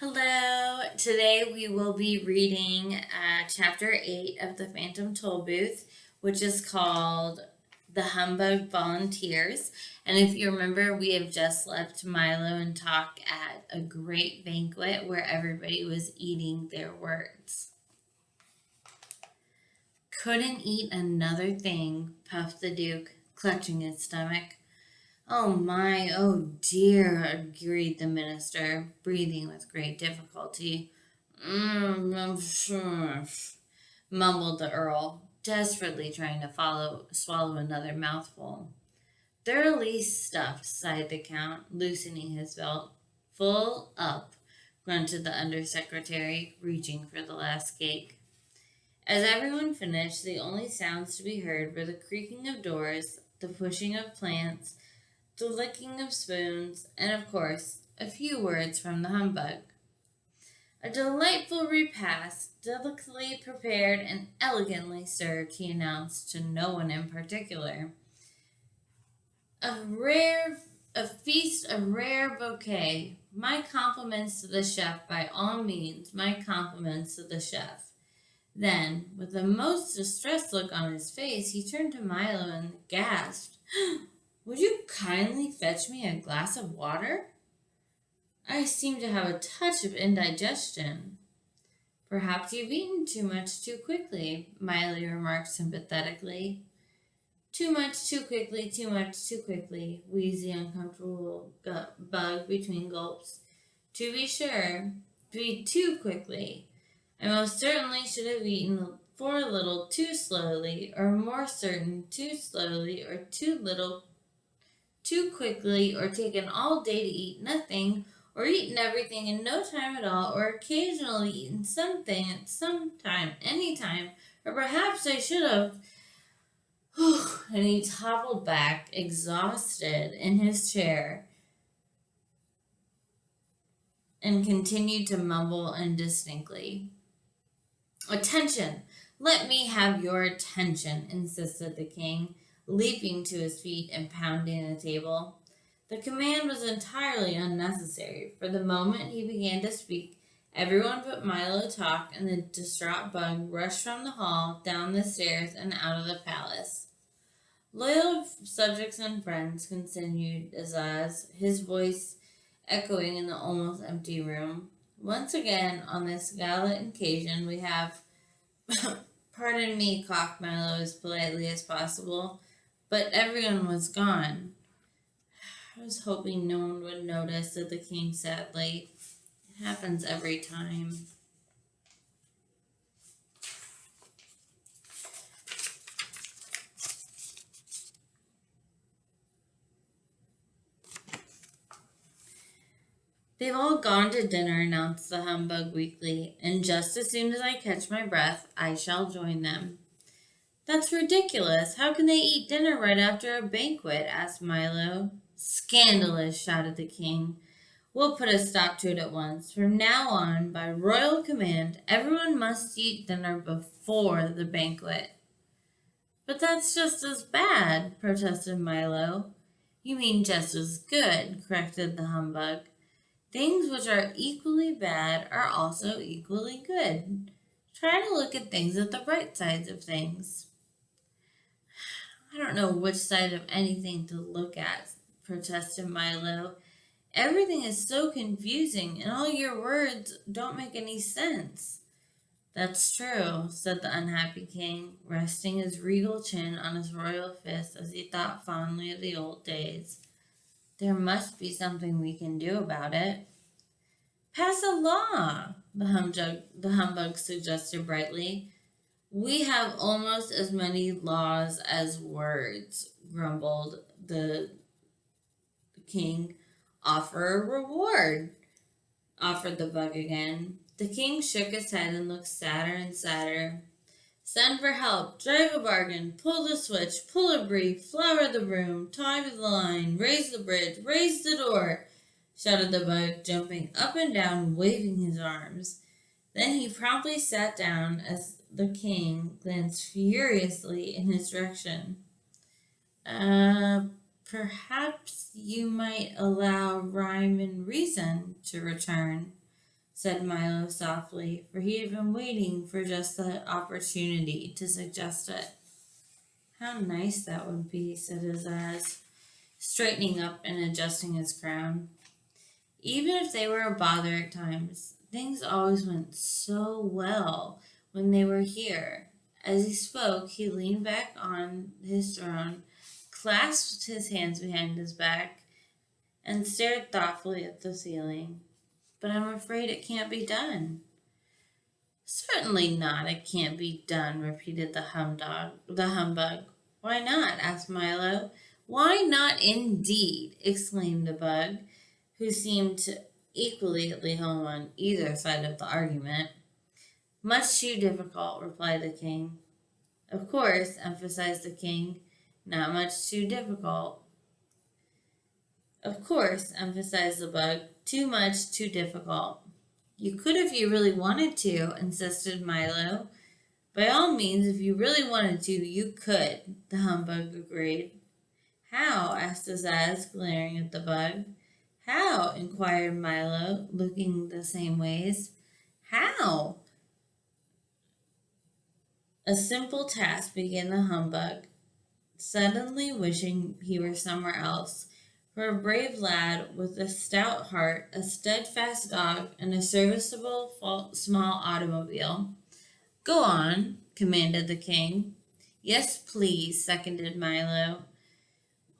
Hello. Today we will be reading chapter 8 of the Phantom Tollbooth, which is called The Humbug Volunteers. And if you remember, we have just left Milo and Talk at a great banquet where everybody was eating their words. Couldn't eat another thing, puffed the Duke, clutching his stomach. Oh my, oh dear, agreed the minister, breathing with great difficulty. Mumbled the earl, desperately trying to swallow another mouthful. Thoroughly stuffed, sighed the count, loosening his belt. Full up, grunted the undersecretary, reaching for the last cake. As everyone finished, the only sounds to be heard were the creaking of doors, the pushing of plants, the licking of spoons, and of course, a few words from the humbug. A delightful repast, delicately prepared and elegantly served, he announced to no one in particular. A feast of rare bouquet. My compliments to the chef, by all means, my compliments to the chef. Then, with a most distressed look on his face, he turned to Milo and gasped, Would you kindly fetch me a glass of water? I seem to have a touch of indigestion. Perhaps you've eaten too much too quickly, Miley remarked sympathetically. Too much too quickly, too much too quickly, wheezed the uncomfortable bug between gulps. To be sure, too quickly. I most certainly should have eaten for a little too slowly, or more certain too slowly, or too little too quickly, or taken all day to eat nothing, or eaten everything in no time at all, or occasionally eaten something at some time, any time, or perhaps I should have. And he toppled back, exhausted, in his chair, and continued to mumble indistinctly. Attention! Let me have your attention, insisted the king, leaping to his feet and pounding the table. The command was entirely unnecessary, for the moment he began to speak, everyone but Milo talked, and the distraught bug rushed from the hall, down the stairs, and out of the palace. Loyal subjects and friends, continued Azaz, his voice echoing in the almost empty room. Once again, on this gallant occasion, we have, pardon me, coughed Milo as politely as possible, but everyone was gone. I was hoping no one would notice, said the king sadly. It happens every time. They've all gone to dinner, announced the humbug weakly, and just as soon as I catch my breath, I shall join them. That's ridiculous. How can they eat dinner right after a banquet? Asked Milo. Scandalous, shouted the king. We'll put a stop to it at once. From now on, by royal command, everyone must eat dinner before the banquet. But that's just as bad, protested Milo. You mean just as good, corrected the humbug. Things which are equally bad are also equally good. Try to look at things at the right sides of things. I don't know which side of anything to look at, protested Milo. Everything is so confusing, and all your words don't make any sense. That's true, said the unhappy king, resting his regal chin on his royal fist as he thought fondly of the old days. There must be something we can do about it. Pass a law, the humbug suggested brightly. We have almost as many laws as words, grumbled the king. Offer a reward, offered the bug again. The king shook his head and looked sadder and sadder. Send for help, drive a bargain, pull the switch, pull a brief, flower the broom, tie the line, raise the bridge, raise the door, shouted the bug, jumping up and down, waving his arms. Then he promptly sat down as the king glanced furiously in his direction. Perhaps you might allow rhyme and reason to return, said Milo softly, for he had been waiting for just the opportunity to suggest it. How nice that would be, said Azaz, straightening up and adjusting his crown. Even if they were a bother at times, things always went so well when they were here. As he spoke, he leaned back on his throne, clasped his hands behind his back, and stared thoughtfully at the ceiling. But I'm afraid it can't be done. Certainly not, it can't be done, repeated the humbug. Why not? Asked Milo. Why not indeed? Exclaimed the bug, who seemed equally at home on either side of the argument. Much too difficult, replied the king. Of course, emphasized the king, not much too difficult. Of course, emphasized the bug, too much too difficult. You could if you really wanted to, insisted Milo. By all means, if you really wanted to, you could, the humbug agreed. How? asked Azaz, glaring at the bug. How? inquired Milo, looking the same ways. How? A simple task, began the humbug, suddenly wishing he were somewhere else. For a brave lad with a stout heart, a steadfast dog, and a serviceable small automobile. Go on, commanded the king. Yes, please, seconded Milo.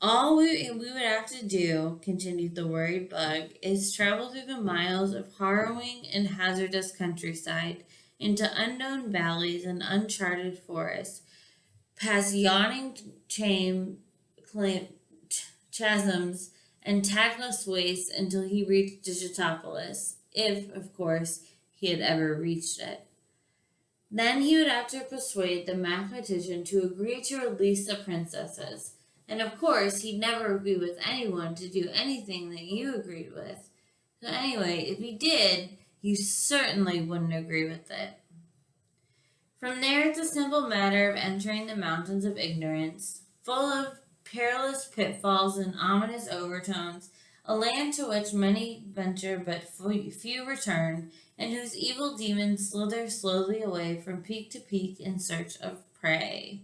All we would have to do, continued the worried bug, is travel through the miles of harrowing and hazardous countryside, into unknown valleys and uncharted forests, past yawning chasms and tackless wastes until he reached Digitopolis, if, of course, he had ever reached it. Then he would have to persuade the mathematician to agree to release the princesses, and of course he'd never agree with anyone to do anything that you agreed with. So anyway, if he did, you certainly wouldn't agree with it. From there, it's a simple matter of entering the mountains of ignorance, full of perilous pitfalls and ominous overtones, a land to which many venture but few return, and whose evil demons slither slowly away from peak to peak in search of prey.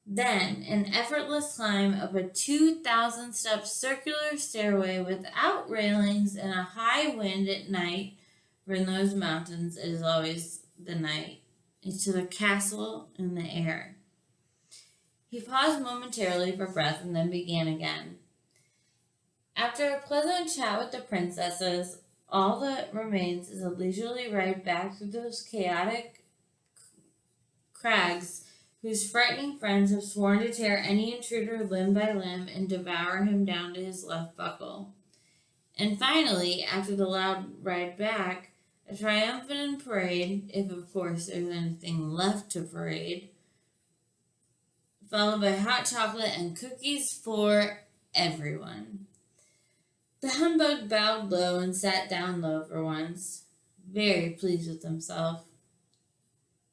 Then, an effortless climb up a 2,000-step circular stairway without railings in a high wind at night, for in those mountains it is always the night, into the castle in the air. He paused momentarily for breath and then began again. After a pleasant chat with the princesses, all that remains is a leisurely ride back through those chaotic crags whose frightening friends have sworn to tear any intruder limb by limb and devour him down to his left buckle. And finally, after the loud ride back, a triumphant parade, if of course there's anything left to parade, followed by hot chocolate and cookies for everyone. The humbug bowed low and sat down low for once, very pleased with himself.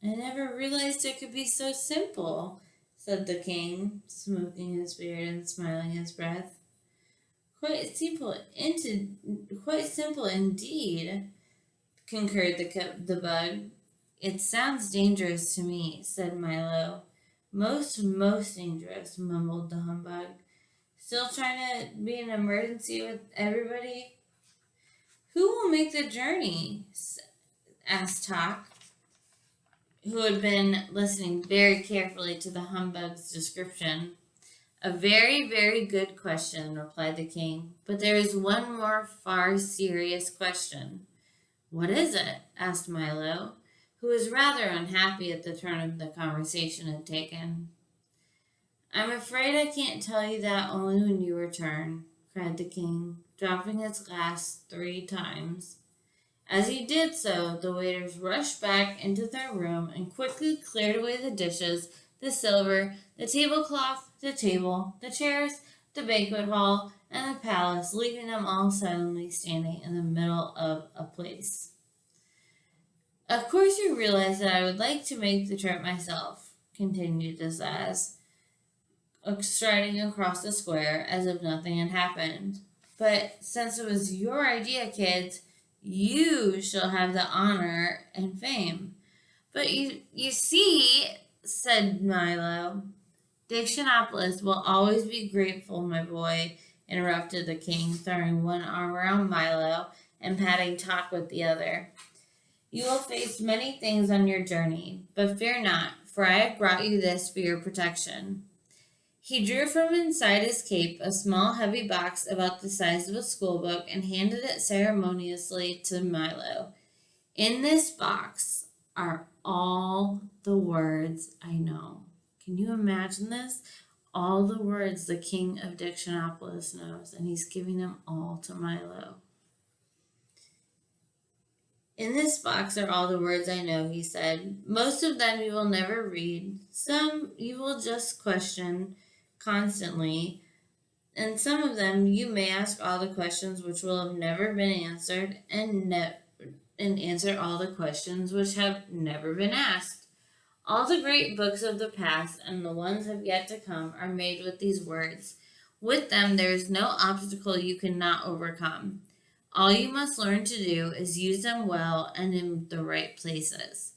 I never realized it could be so simple, said the king, smoking his beard and smiling his breath. Quite simple indeed, concurred the bug. It sounds dangerous to me, said Milo. Most dangerous, mumbled the humbug. Still trying to be an emergency with everybody? Who will make the journey? Asked Talk, who had been listening very carefully to the humbug's description. A very, very good question, replied the king. But there is one more far serious question. What is it? Asked Milo, who was rather unhappy at the turn the conversation had taken. I'm afraid I can't tell you that only when you return, cried the king, dropping his glass 3 times. As he did so, the waiters rushed back into their room and quickly cleared away the dishes, the silver, the tablecloth, the table, the chairs, the banquet hall, and the palace, leaving them all suddenly standing in the middle of a place. Of course you realize that I would like to make the trip myself, continued Azaz, striding across the square as if nothing had happened. But since it was your idea, kids, You shall have the honor and fame. But you see, said Milo. Dictionopolis will always be grateful, my boy, interrupted the king, throwing one arm around Milo and patting Talk with the other. You will face many things on your journey, but fear not, for I have brought you this for your protection. He drew from inside his cape a small heavy box about the size of a schoolbook and handed it ceremoniously to Milo. In this box are all the words I know. Can you imagine this? All the words the king of Dictionopolis knows, and he's giving them all to Milo. In this box are all the words I know, he said. Most of them you will never read. Some you will just question constantly. And some of them you may ask all the questions which will have never been answered, and answer all the questions which have never been asked. All the great books of the past and the ones have yet to come are made with these words. With them there is no obstacle you cannot overcome. All you must learn to do is use them well and in the right places.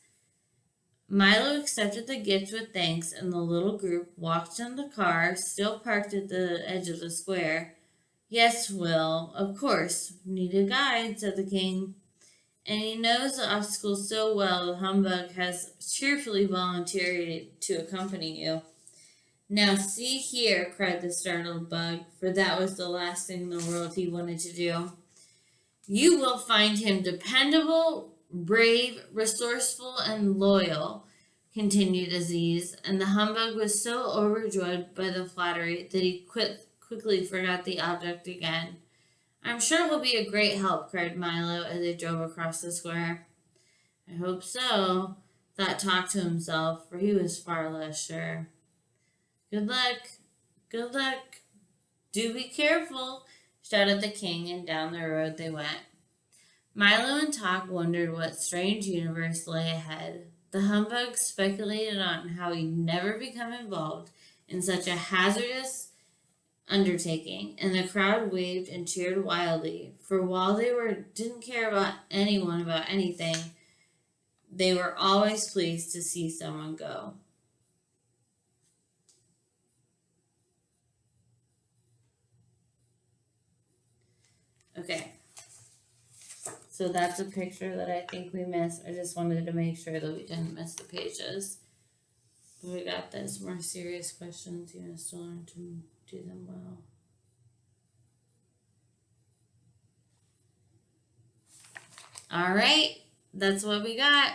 Milo accepted the gift with thanks, and the little group walked in the car, still parked at the edge of the square. Yes, Will, of course. Need a guide, said the king. And he knows the obstacles so well the Humbug has cheerfully volunteered to accompany you. Now see here, cried the startled Bug, for that was the last thing in the world he wanted to do. You will find him dependable, brave, resourceful, and loyal, continued Aziz, and the Humbug was so overjoyed by the flattery that he quickly forgot the object again. I'm sure he'll be a great help, cried Milo as they drove across the square. I hope so, thought Talk to himself, for he was far less sure. Good luck, good luck. Do be careful, shouted the king, and down the road they went. Milo and Talk wondered what strange universe lay ahead. The Humbug speculated on how he'd never become involved in such a hazardous undertaking, and the crowd waved and cheered wildly, for while they didn't care about anyone about anything, they were always pleased to see someone go. Okay, so that's a picture that I think we missed. I just wanted to make sure that we didn't miss the pages. We got this. More serious questions. You must learn to do them well. All right, that's what we got.